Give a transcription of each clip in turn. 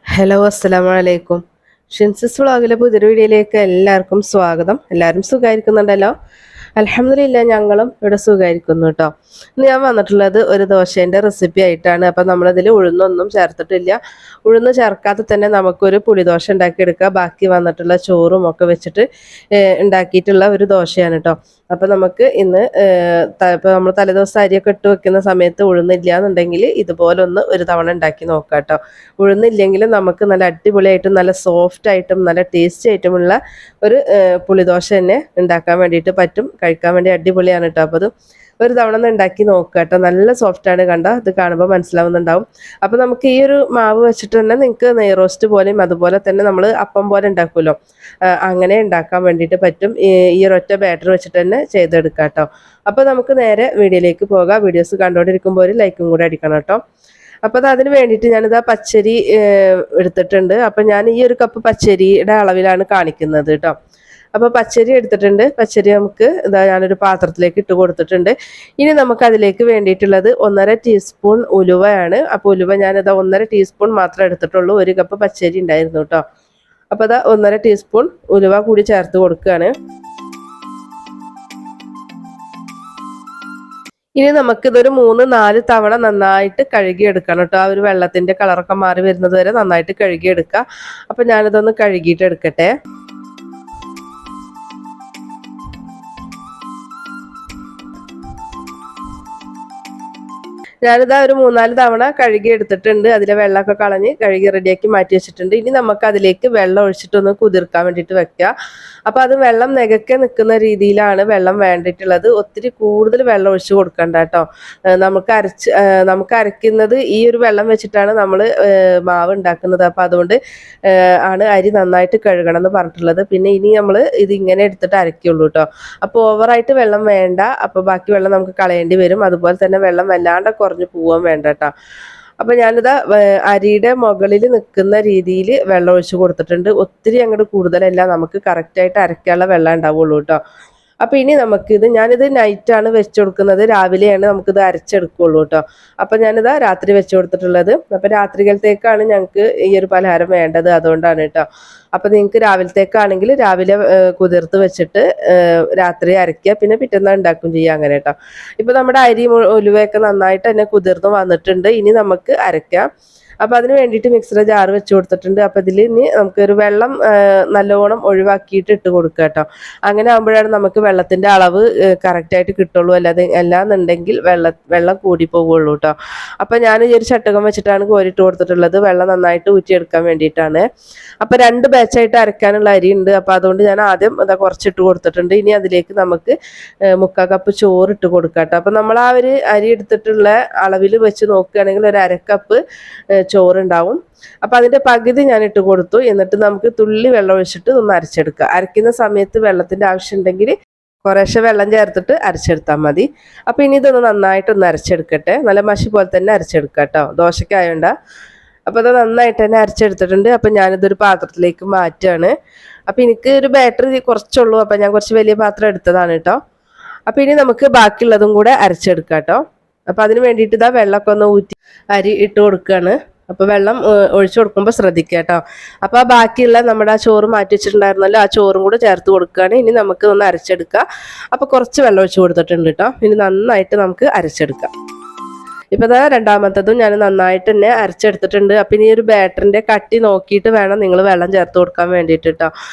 Hello അസ്സലാമു അലൈക്കും. ഷിൻസിസ് വ്ളോഗിലെ പുതിയൊരു വീഡിയോയിലേക്ക് എല്ലാവർക്കും സ്വാഗതം. എല്ലാവരും സുഖമായിരിക്കുന്നുണ്ടല്ലോ? അൽഹംദുലില്ലാ ഞങ്ങളും ഇവിടെ സുഖമായിരിക്കുന്നു കേട്ടോ. ഇന്ന് ഞാൻ വന്നിട്ടുള്ളത് ഒരു ദോശേൻ്റെ റെസിപ്പി ആയിട്ടാണ്. അപ്പം നമ്മളതിൽ ഉഴുന്നൊന്നും ചേർത്തിട്ടില്ല. ഉഴുന്ന് ചേർക്കാതെ തന്നെ നമുക്കൊരു പുളിദോശ ഉണ്ടാക്കിയെടുക്കാം. ബാക്കി വന്നിട്ടുള്ള ചോറും ഒക്കെ വെച്ചിട്ട് ഉണ്ടാക്കിയിട്ടുള്ള ഒരു ദോശയാണ് കേട്ടോ. അപ്പം നമുക്ക് ഇന്ന് ഇപ്പോൾ നമ്മൾ തലേദിവസം അരിയൊക്കെ ഇട്ട് വെക്കുന്ന സമയത്ത് ഉഴുന്നില്ല എന്നുണ്ടെങ്കിൽ ഇതുപോലെ ഒന്ന് ഒരു തവണ ഉണ്ടാക്കി നോക്കാം കേട്ടോ. ഉഴുന്നില്ലെങ്കിലും നമുക്ക് നല്ല അടിപൊളിയായിട്ടും നല്ല സോഫ്റ്റ് ആയിട്ടും നല്ല ടേസ്റ്റി ആയിട്ടുമുള്ള ഒരു പുളിദോശ തന്നെ ഉണ്ടാക്കാൻ വേണ്ടിയിട്ട് പറ്റും. കഴിക്കാൻ വേണ്ടി അടിപൊളിയാണ് കേട്ടോ. അപ്പോൾ അത് ഒരു തവണ ഒന്ന് ഉണ്ടാക്കി നോക്കുക കേട്ടോ. നല്ല സോഫ്റ്റാണ്, കണ്ട ഇത് കാണുമ്പോൾ മനസ്സിലാവുന്നുണ്ടാവും. അപ്പോൾ നമുക്ക് ഈ ഒരു മാവ് വെച്ചിട്ട് തന്നെ നിങ്ങൾക്ക് നെയ് റോസ്റ്റ് പോലെയും അതുപോലെ തന്നെ നമ്മൾ അപ്പം പോലെ ഉണ്ടാക്കുമല്ലോ, അങ്ങനെ ഉണ്ടാക്കാൻ വേണ്ടിയിട്ട് പറ്റും. ഈ ഒരൊറ്റ ബാറ്റർ വെച്ചിട്ട് തന്നെ ചെയ്തെടുക്കാം കേട്ടോ. അപ്പോൾ നമുക്ക് നേരെ വീഡിയോയിലേക്ക് പോകാം. വീഡിയോസ് കണ്ടുകൊണ്ടിരിക്കുമ്പോൾ ഒരു ലൈക്കും കൂടെ അടിക്കണം കേട്ടോ. അപ്പോൾ അതിന് വേണ്ടിയിട്ട് ഞാനിതാ പച്ചരി എടുത്തിട്ടുണ്ട്. അപ്പം ഞാൻ ഈ ഒരു കപ്പ് പച്ചരിയുടെ അളവിലാണ് കാണിക്കുന്നത് കേട്ടോ. അപ്പോൾ പച്ചരി എടുത്തിട്ടുണ്ട്. പച്ചരി നമുക്ക് ഇതാ ഞാനൊരു പാത്രത്തിലേക്ക് ഇട്ട് കൊടുത്തിട്ടുണ്ട്. ഇനി നമുക്ക് അതിലേക്ക് വേണ്ടിയിട്ടുള്ളത് 1.5 ടീസ്പൂൺ ഉലുവയാണ്. അപ്പോൾ ഉലുവ ഞാനിതാ 1.5 ടീസ്പൂൺ മാത്രമേ എടുത്തിട്ടുള്ളൂ. ഒരു കപ്പ് പച്ചരി ഉണ്ടായിരുന്നു കേട്ടോ. അപ്പോൾ അതാ 1.5 ടീസ്പൂൺ ഉലുവ കൂടി ചേർത്ത് കൊടുക്കുകയാണ്. ഇനി നമുക്കിതൊരു 3-4 തവണ നന്നായിട്ട് കഴുകിയെടുക്കണം കേട്ടോ. ആ ഒരു വെള്ളത്തിൻ്റെ കളറൊക്കെ മാറി വരുന്നത് വരെ നന്നായിട്ട് കഴുകിയെടുക്കുക. അപ്പം ഞാനിതൊന്ന് കഴുകിയിട്ട് എടുക്കട്ടെ. ഞാനിതാ ഒരു 3-4 തവണ കഴുകി എടുത്തിട്ടുണ്ട്. അതിലെ വെള്ളമൊക്കെ കളഞ്ഞ് കഴുകി റെഡിയാക്കി മാറ്റി വെച്ചിട്ടുണ്ട്. ഇനി നമുക്ക് അതിലേക്ക് വെള്ളം ഒഴിച്ചിട്ടൊന്ന് കുതിർക്കാൻ വേണ്ടിയിട്ട് വെക്കുക. അപ്പോൾ അത് വെള്ളം നികക്കെ നിൽക്കുന്ന രീതിയിലാണ് വെള്ളം വേണ്ടിയിട്ടുള്ളത്. ഒത്തിരി കൂടുതൽ വെള്ളം ഒഴിച്ച് കൊടുക്കണ്ട കേട്ടോ. നമുക്ക് അരയ്ക്കുന്നത് ഈ ഒരു വെള്ളം വെച്ചിട്ടാണ് നമ്മൾ മാവ് ഉണ്ടാക്കുന്നത്. അപ്പോൾ അതുകൊണ്ട് ആണ് അരി നന്നായിട്ട് കഴുകണം എന്ന് പറഞ്ഞിട്ടുള്ളത്. പിന്നെ ഇനി നമ്മൾ ഇതിങ്ങനെ എടുത്തിട്ട് അരയ്ക്കുള്ളൂ കേട്ടോ. അപ്പോൾ ഓവറായിട്ട് വെള്ളം വേണ്ട. അപ്പോൾ ബാക്കി വെള്ളം നമുക്ക് കളയേണ്ടി വരും. അതുപോലെ തന്നെ വെള്ളം വല്ലാണ്ട് കുറഞ്ഞു പോവാൻ വേണ്ട കേട്ടോ. അപ്പം ഞാനിതാ അരിയുടെ മുകളിൽ നിൽക്കുന്ന രീതിയിൽ വെള്ളം ഒഴിച്ച് കൊടുത്തിട്ടുണ്ട്. ഒത്തിരി അങ്ങോട്ട് കൂടുതലല്ല, നമുക്ക് കറക്റ്റായിട്ട് അരയ്ക്കാനുള്ള വെള്ളം ഉണ്ടാവുള്ളൂ കേട്ടോ. അപ്പോൾ ഇനി ഞാനിത് നൈറ്റാണ് വെച്ച് കൊടുക്കുന്നത്. രാവിലെയാണ് നമുക്കിത് അരച്ചെടുക്കുള്ളൂ കേട്ടോ. അപ്പം ഞാനിതാ രാത്രി വെച്ച് കൊടുത്തിട്ടുള്ളത്. അപ്പോൾ രാത്രികളത്തേക്കാണ് ഞങ്ങൾക്ക് ഈ ഒരു പലഹാരം വേണ്ടത്, അതുകൊണ്ടാണ് കേട്ടോ. അപ്പം നിങ്ങൾക്ക് രാവിലത്തേക്കാണെങ്കിൽ രാവിലെ കുതിർത്ത് വെച്ചിട്ട് രാത്രി അരയ്ക്കുക, പിന്നെ പിറ്റേന്ന് ഉണ്ടാക്കും ചെയ്യുക, അങ്ങനെ കേട്ടോ. ഇപ്പോൾ നമ്മുടെ അരി ഉലുവയൊക്കെ നന്നായിട്ട് തന്നെ കുതിർന്ന് വന്നിട്ടുണ്ട്. ഇനി നമുക്ക് അരയ്ക്കാം. അപ്പോൾ അതിന് വേണ്ടിയിട്ട് മിക്സിയുടെ ജാറ് വെച്ച് കൊടുത്തിട്ടുണ്ട്. അപ്പോൾ ഇതിൽ ഇനി നമുക്കൊരു വെള്ളം നല്ലോണം ഒഴിവാക്കിയിട്ട് ഇട്ട് കൊടുക്കുക കേട്ടോ. അങ്ങനെ ആകുമ്പോഴാണ് നമുക്ക് വെള്ളത്തിൻ്റെ അളവ് കറക്റ്റായിട്ട് കിട്ടുള്ളൂ. അല്ലാന്നുണ്ടെങ്കിൽ വെള്ളം കൂടി പോവുള്ളൂ കേട്ടോ. അപ്പോൾ ഞാൻ ഈ ഒരു ചട്ടകം വെച്ചിട്ടാണ് കോരിട്ട് കൊടുത്തിട്ടുള്ളത്, വെള്ളം നന്നായിട്ട് ഊറ്റിയെടുക്കാൻ വേണ്ടിയിട്ടാണ്. അപ്പോൾ 2 ബാച്ചായിട്ട് അരയ്ക്കാനുള്ള അരി ഉണ്ട്. അപ്പോൾ അതുകൊണ്ട് ഞാൻ ആദ്യം അതാ കുറച്ചിട്ട് കൊടുത്തിട്ടുണ്ട്. ഇനി അതിലേക്ക് നമുക്ക് 3/4 കപ്പ് ചോറ് ഇട്ട് കൊടുക്കാം കേട്ടോ. അപ്പോൾ നമ്മൾ ആ ഒരു അരി എടുത്തിട്ടുള്ള അളവിൽ വെച്ച് നോക്കുകയാണെങ്കിൽ ഒരു 1/2 കപ്പ് ചോറുണ്ടാവും. അപ്പം അതിൻ്റെ പകുതി ഞാൻ ഇട്ട് കൊടുത്തു. എന്നിട്ട് നമുക്ക് തുള്ളി വെള്ളം ഒഴിച്ചിട്ട് ഒന്ന് അരച്ചെടുക്കുക. അരയ്ക്കുന്ന സമയത്ത് വെള്ളത്തിൻ്റെ ആവശ്യം ഉണ്ടെങ്കിൽ കുറേശ്ശെ വെള്ളം ചേർത്തിട്ട് അരച്ചെടുത്താൽ മതി. അപ്പം ഇനി ഇതൊന്ന് നന്നായിട്ടൊന്ന് അരച്ചെടുക്കട്ടെ. നല്ല മഷി പോലെ തന്നെ അരച്ചെടുക്കുക കേട്ടോ, ദോശയ്ക്കായോണ്ട. അപ്പോൾ അത് നന്നായിട്ട് തന്നെ അരച്ചെടുത്തിട്ടുണ്ട്. അപ്പം ഞാനിതൊരു പാത്രത്തിലേക്ക് മാറ്റുകയാണ്. അപ്പം എനിക്ക് ഒരു ബാറ്ററി കുറച്ചുള്ളൂ, അപ്പം ഞാൻ കുറച്ച് വലിയ പാത്രം എടുത്തതാണ് കേട്ടോ. അപ്പം ഇനി നമുക്ക് ബാക്കിയുള്ളതും കൂടെ അരച്ചെടുക്കാം കേട്ടോ. അപ്പോൾ അതിന് വേണ്ടിയിട്ട് ഇതാ വെള്ളമൊക്കെ ഒന്ന് ഊറ്റി അരി ഇട്ട് കൊടുക്കുകയാണ്. അപ്പോൾ വെള്ളം ഒഴിച്ചു കൊടുക്കുമ്പോൾ ശ്രദ്ധിക്കുക കേട്ടോ. അപ്പോൾ ബാക്കിയുള്ള നമ്മുടെ ആ ചോറ് മാറ്റി വെച്ചിട്ടുണ്ടായിരുന്നല്ലോ, ആ ചോറും കൂടെ ചേർത്ത് കൊടുക്കുകയാണ്. ഇനി നമുക്ക് ഒന്ന് അരച്ചെടുക്കുക. അപ്പോൾ കുറച്ച് വെള്ളം ഒഴിച്ച് കൊടുത്തിട്ടുണ്ട് കേട്ടോ. ഇനി നന്നായിട്ട് നമുക്ക് അരച്ചെടുക്കാം. ഇപ്പോൾ ഇതാ രണ്ടാമത്തതും ഞാൻ നന്നായിട്ട് തന്നെ അരച്ചെടുത്തിട്ടുണ്ട്. അപ്പം ഇനി ഒരു ബാറ്ററിൻ്റെ കട്ടി നോക്കിയിട്ട് വേണം നിങ്ങൾ വെള്ളം ചേർത്ത് കൊടുക്കാൻ വേണ്ടിയിട്ട് കേട്ടോ.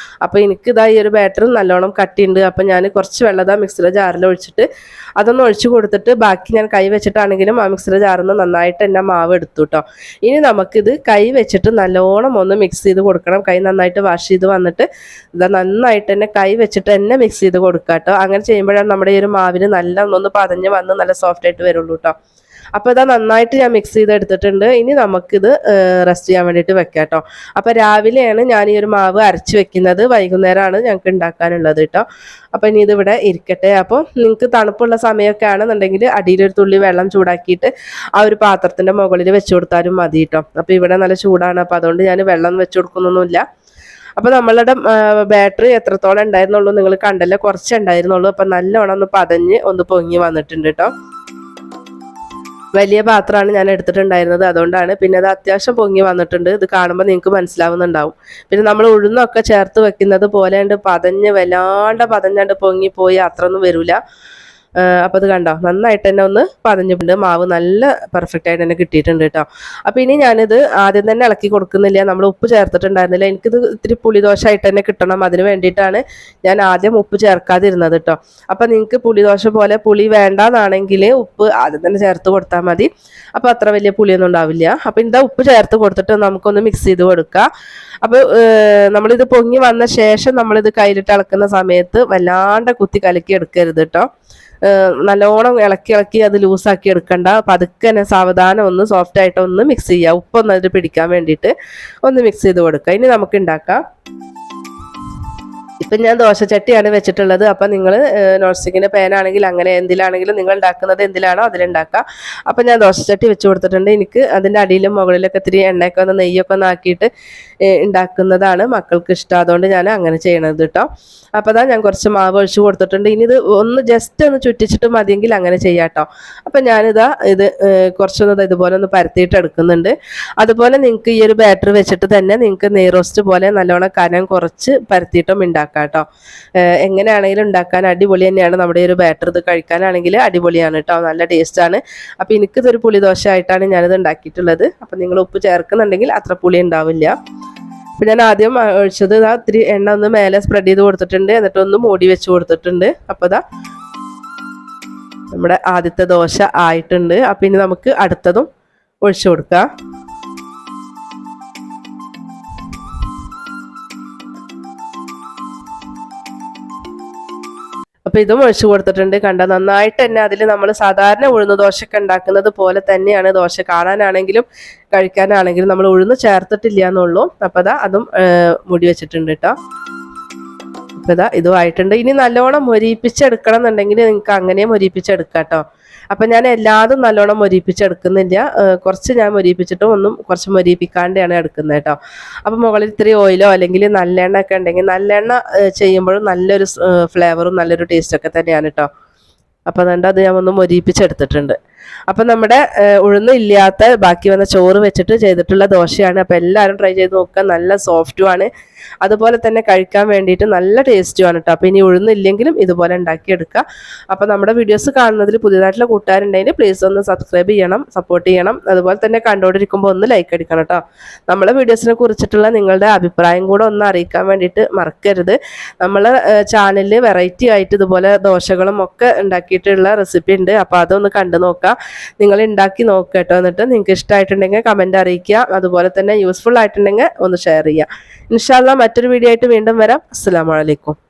അപ്പോൾ എനിക്കിതാ ഈ ഒരു ബാറ്റർ നല്ലോണം കട്ടിയുണ്ട്. അപ്പം ഞാൻ കുറച്ച് വെള്ളം ഇതാ മിക്സിയുടെ ജാറിൽ ഒഴിച്ചിട്ട് അതൊന്ന് ഒഴിച്ച് കൊടുത്തിട്ട് ബാക്കി ഞാൻ കൈ വെച്ചിട്ടാണെങ്കിലും ആ മിക്സിയുടെ ജാറിൽ നിന്ന് നന്നായിട്ട് തന്നെ മാവ് എടുത്തു കേട്ടോ. ഇനി നമുക്കിത് കൈ വെച്ചിട്ട് നല്ലോണം ഒന്ന് മിക്സ് ചെയ്ത് കൊടുക്കണം. കൈ നന്നായിട്ട് വാഷ് ചെയ്ത് വന്നിട്ട് ഇതാ നന്നായിട്ട് തന്നെ കൈ വെച്ചിട്ട് തന്നെ മിക്സ് ചെയ്ത് കൊടുക്കുക കേട്ടോ. അങ്ങനെ ചെയ്യുമ്പോഴാണ് നമ്മുടെ ഈ ഒരു മാവിന് നല്ല ഒന്നൊന്ന് പതഞ്ഞ് വന്ന് നല്ല സോഫ്റ്റ് ആയിട്ട് വരുള്ളൂ കേട്ടോ. അപ്പോൾ ഇതാ നന്നായിട്ട് ഞാൻ മിക്സ് ചെയ്തെടുത്തിട്ടുണ്ട്. ഇനി നമുക്കിത് റെസ്റ്റ് ചെയ്യാൻ വേണ്ടിയിട്ട് വെക്കാം കേട്ടോ. അപ്പോൾ രാവിലെയാണ് ഞാൻ ഈ ഒരു മാവ് അരച്ച് വെക്കുന്നത്, വൈകുന്നേരമാണ് ഞങ്ങൾക്ക് ഉണ്ടാക്കാനുള്ളത് കേട്ടോ. അപ്പോൾ ഇനി ഇതിവിടെ ഇരിക്കട്ടെ. അപ്പോൾ നിങ്ങൾക്ക് തണുപ്പുള്ള സമയമൊക്കെ ആണെന്നുണ്ടെങ്കിൽ അടിയിലൊരു തുള്ളി വെള്ളം ചൂടാക്കിയിട്ട് ആ ഒരു പാത്രത്തിൻ്റെ മുകളിൽ വെച്ച് കൊടുത്താലും മതി കേട്ടോ. അപ്പോൾ ഇവിടെ നല്ല ചൂടാണ്, അപ്പോൾ അതുകൊണ്ട് ഞാൻ വെള്ളം വെച്ച് കൊടുക്കുന്നൊന്നുമില്ല. അപ്പോൾ നമ്മളുടെ ബാറ്ററി എത്രത്തോളം ഉണ്ടായിരുന്നുള്ളൂ നിങ്ങൾ കണ്ടല്ലോ, കുറച്ചേ ഉണ്ടായിരുന്നുള്ളൂ. അപ്പോൾ നല്ലോണം ഒന്ന് പതഞ്ഞ് ഒന്ന് പൊങ്ങി വന്നിട്ടുണ്ട് കേട്ടോ. വലിയ പാത്രമാണ് ഞാൻ എടുത്തിട്ടുണ്ടായിരുന്നത്, അതുകൊണ്ടാണ്. പിന്നെ അത് അത്യാവശ്യം പൊങ്ങി വന്നിട്ടുണ്ട്. ഇത് കാണുമ്പോൾ നിങ്ങൾക്ക് മനസ്സിലാവുന്നുണ്ടാവും. പിന്നെ നമ്മൾ ഉഴുന്നൊക്കെ ചേർത്ത് വെക്കുന്നത് പോലെ പതഞ്ഞ് വല്ലാണ്ട് പതഞ്ഞാണ്ട് പൊങ്ങിപ്പോയി അത്രയൊന്നും വരില്ല. അപ്പോൾ ഇത് കണ്ടോ, നന്നായിട്ട് തന്നെ ഒന്ന് പതഞ്ഞിട്ടുണ്ട്. മാവ് നല്ല പെർഫെക്റ്റ് ആയിട്ട് തന്നെ കിട്ടിയിട്ടുണ്ട് കേട്ടോ. അപ്പോൾ ഇനി ഞാനിത് ആദ്യം തന്നെ ഇളക്കി കൊടുക്കുന്നില്ല, നമ്മൾ ഉപ്പ് ചേർത്തിട്ടുണ്ടായിരുന്നില്ല. എനിക്കിത് ഇത്തിരി പുളിദോശമായിട്ട് തന്നെ കിട്ടണം, അതിന് വേണ്ടിയിട്ടാണ് ഞാൻ ആദ്യം ഉപ്പ് ചേർക്കാതിരുന്നത് കേട്ടോ. അപ്പോൾ നിങ്ങൾക്ക് പുളിദോശ പോലെ പുളി വേണ്ടാന്നാണെങ്കിൽ ഉപ്പ് ആദ്യം തന്നെ ചേർത്ത് കൊടുത്താൽ മതി. അപ്പോൾ അത്ര വലിയ പുളിയൊന്നും ഉണ്ടാവില്ല. അപ്പോൾ ഇതാ ഉപ്പ് ചേർത്ത് കൊടുത്തിട്ട് നമുക്കൊന്ന് മിക്സ് ചെയ്ത് കൊടുക്കുക. അപ്പോൾ നമ്മളിത് പൊങ്ങി വന്ന ശേഷം നമ്മളിത് കയ്യിലിട്ട് ഇളക്കുന്ന സമയത്ത് വല്ലാണ്ട് കുത്തി കലക്കി എടുക്കരുത് കേട്ടോ. നല്ലോണം ഇളക്കി അത് ലൂസാക്കി എടുക്കണ്ട. പതുക്കെ തന്നെ സാവധാനം ഒന്ന് സോഫ്റ്റ് ആയിട്ട് ഒന്ന് മിക്സ് ചെയ്യുക. ഉപ്പൊന്ന് അതിൽ പിടിക്കാൻ വേണ്ടിയിട്ട് ഒന്ന് മിക്സ് ചെയ്ത് കൊടുക്കുക. ഇനി നമുക്ക് ഉണ്ടാക്കാം. ഇപ്പം ഞാൻ ദോശച്ചട്ടിയാണ് വെച്ചിട്ടുള്ളത്. അപ്പം നിങ്ങൾ നോൺ സ്റ്റിക്കിൻ്റെ പാനാണെങ്കിൽ അങ്ങനെ എന്തിലാണെങ്കിലും നിങ്ങൾ ഉണ്ടാക്കുന്നത് എന്തിലാണോ അതിലുണ്ടാക്കുക. അപ്പം ഞാൻ ദോശച്ചട്ടി വെച്ച് കൊടുത്തിട്ടുണ്ട്. എനിക്ക് അതിൻ്റെ അടിയിലും മുകളിലൊക്കെ ഇത്തിരി എണ്ണയൊക്കെ ഒന്ന് നെയ്യൊക്കെ ഒന്ന് ആക്കിയിട്ട് ഉണ്ടാക്കുന്നതാണ് മക്കൾക്ക് ഇഷ്ടം, അതുകൊണ്ട് ഞാൻ അങ്ങനെ ചെയ്യണത് കേട്ടോ. അപ്പോൾ അതാ ഞാൻ കുറച്ച് മാവ് ഒഴിച്ച് കൊടുത്തിട്ടുണ്ട്. ഇനി ഇത് ഒന്ന് ജസ്റ്റ് ഒന്ന് ചുറ്റിച്ചിട്ട് മതിയെങ്കിൽ അങ്ങനെ ചെയ്യാം കേട്ടോ. അപ്പം ഞാനിതാ ഇത് കുറച്ചൊന്ന് ഇതുപോലെ ഒന്ന് പരത്തിയിട്ട് എടുക്കുന്നുണ്ട്. അതുപോലെ നിങ്ങൾക്ക് ഈ ഒരു ബാറ്റർ വെച്ചിട്ട് തന്നെ നിങ്ങൾക്ക് നെയ് റോസ്റ്റ് പോലെ നല്ലോണം കനം കുറച്ച് പരത്തിയിട്ടും ഉണ്ടാക്കാം കേട്ടോ. എങ്ങനെയാണെങ്കിലും ഉണ്ടാക്കാൻ അടിപൊളി തന്നെയാണ് നമ്മുടെ ഒരു ബാറ്റർ. ഇത് കഴിക്കാനാണെങ്കിൽ അടിപൊളിയാണ് കേട്ടോ, നല്ല ടേസ്റ്റാണ്. അപ്പോൾ എനിക്കിതൊരു പുളിദോശ ആയിട്ടാണ് ഞാനിത് ഉണ്ടാക്കിയിട്ടുള്ളത്. അപ്പം നിങ്ങൾ ഉപ്പ് ചേർക്കുന്നുണ്ടെങ്കിൽ അത്ര പുളി ഉണ്ടാവില്ല. അപ്പം ഞാൻ ആദ്യം ഒഴിച്ചത് ഇതാ ഇത്തിരി എണ്ണ ഒന്ന് മേലെ സ്പ്രെഡ് ചെയ്ത് കൊടുത്തിട്ടുണ്ട്, എന്നിട്ട് ഒന്ന് മൂടി വെച്ച് കൊടുത്തിട്ടുണ്ട്. അപ്പോൾ ഇതാ നമ്മുടെ ആദ്യത്തെ ദോശ ആയിട്ടുണ്ട്. അപ്പം ഇനി നമുക്ക് അടുത്തതും ഒഴിച്ചു കൊടുക്കാം. അപ്പോൾ ഇതും ഒഴിച്ചു കൊടുത്തിട്ടുണ്ട്. കണ്ട നന്നായിട്ട് തന്നെ അതിൽ നമ്മൾ സാധാരണ ഉഴുന്ന് ദോശയൊക്കെ ഉണ്ടാക്കുന്നത് പോലെ തന്നെയാണ് ദോശ. കാണാനാണെങ്കിലും കഴിക്കാനാണെങ്കിലും നമ്മൾ ഉഴുന്ന് ചേർത്തിട്ടില്ല എന്നുള്ളൂ. അപ്പോൾ അതാ അതും മുടി വെച്ചിട്ടുണ്ട് കേട്ടോ. അപ്പോൾ ഇതാ ഇതും ആയിട്ടുണ്ട്. ഇനി നല്ലോണം മൊരിപ്പിച്ചെടുക്കണം എന്നുണ്ടെങ്കിൽ നിങ്ങൾക്ക് അങ്ങനെ മൊരിപ്പിച്ചെടുക്കാം കേട്ടോ. അപ്പം ഞാൻ എല്ലാതും നല്ലോണം മൊരിപ്പിച്ചെടുക്കുന്നില്ല, കുറച്ച് ഞാൻ മൊരിപ്പിച്ചിട്ടും ഒന്നും കുറച്ച് മൊരിപ്പിക്കാണ്ടാണ് എടുക്കുന്നത് കേട്ടോ. അപ്പം മുകളിൽ ഇത്തിരി ഓയിലോ അല്ലെങ്കിൽ നല്ലെണ്ണ ഒക്കെ ഉണ്ടെങ്കിൽ നല്ലെണ്ണ ചെയ്യുമ്പോഴും നല്ലൊരു ഫ്ലേവറും നല്ലൊരു ടേസ്റ്റൊക്കെ തന്നെയാണ് കേട്ടോ. അപ്പം അതുകൊണ്ട് അത് ഞാൻ ഒന്ന് മൊരിപ്പിച്ചെടുത്തിട്ടുണ്ട്. അപ്പം നമ്മുടെ ഉഴുന്നില്ലാത്ത ബാക്കി വന്ന ചോറ് വെച്ചിട്ട് ചെയ്തിട്ടുള്ള ദോശയാണ്. അപ്പം എല്ലാവരും ട്രൈ ചെയ്ത് നോക്കുക, നല്ല സോഫ്റ്റുമാണ്, അതുപോലെ തന്നെ കഴിക്കാൻ വേണ്ടിയിട്ട് നല്ല ടേസ്റ്റുമാണ് കേട്ടോ. അപ്പോൾ ഇനി ഉഴുന്നില്ലെങ്കിലും ഇതുപോലെ ഉണ്ടാക്കിയെടുക്കുക. അപ്പോൾ നമ്മുടെ വീഡിയോസ് കാണുന്നതിൽ പുതിയതായിട്ടുള്ള കൂട്ടുകാരുണ്ടെങ്കിൽ പ്ലീസ് ഒന്ന് സബ്സ്ക്രൈബ് ചെയ്യണം, സപ്പോർട്ട് ചെയ്യണം. അതുപോലെ തന്നെ കണ്ടുകൊണ്ടിരിക്കുമ്പോൾ ഒന്ന് ലൈക്ക് അടിക്കണം കേട്ടോ. നമ്മളെ വീഡിയോസിനെ കുറിച്ചിട്ടുള്ള നിങ്ങളുടെ അഭിപ്രായം കൂടെ ഒന്ന് അറിയിക്കാൻ വേണ്ടിയിട്ട് മറക്കരുത്. നമ്മളെ ചാനലിൽ വെറൈറ്റി ആയിട്ട് ഇതുപോലെ ദോശകളും ഒക്കെ ഉണ്ടാക്കിയിട്ടുള്ള റെസിപ്പി ഉണ്ട്. അപ്പോൾ അതൊന്ന് കണ്ടു നോക്കുക, നിങ്ങൾ ഉണ്ടാക്കി നോക്കുക കേട്ടോ. എന്നിട്ട് നിങ്ങൾക്ക് ഇഷ്ടമായിട്ടുണ്ടെങ്കിൽ കമൻറ്റ് അറിയിക്കുക, അതുപോലെ തന്നെ യൂസ്ഫുൾ ആയിട്ടുണ്ടെങ്കിൽ ഒന്ന് ഷെയർ ചെയ്യുക. ഇൻഷാ അല്ലാഹ് മറ്റൊരു വീഡിയോ ആയിട്ട് വീണ്ടും വരാം. അസ്സലാമു അലൈക്കും.